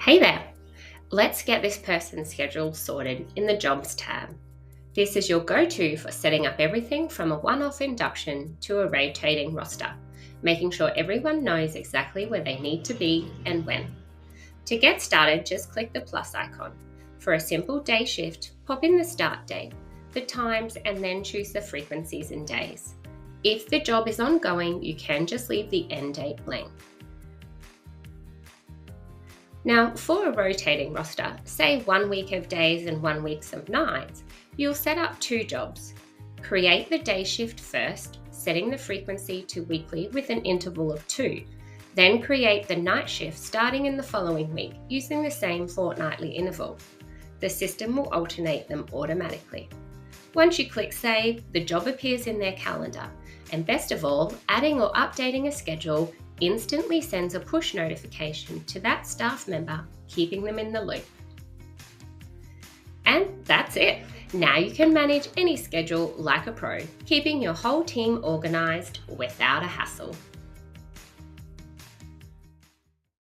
Hey there! Let's get this person's schedule sorted in the Jobs tab. This is your go-to for setting up everything from a one-off induction to a rotating roster, making sure everyone knows exactly where they need to be and when. To get started, just click the plus icon. For a simple day shift, pop in the start date, the times, and then choose the frequencies and days. If the job is ongoing, you can just leave the end date blank. Now, for a rotating roster, say 1 week of days and 1 week of nights, you'll set up two jobs. Create the day shift first, setting the frequency to weekly with an interval of 2. Then create the night shift starting in the following week using the same fortnightly interval. The system will alternate them automatically. Once you click save, the job appears in their calendar. And best of all, adding or updating a schedule instantly sends a push notification to that staff member, keeping them in the loop. And that's it. Now you can manage any schedule like a pro, keeping your whole team organised without a hassle.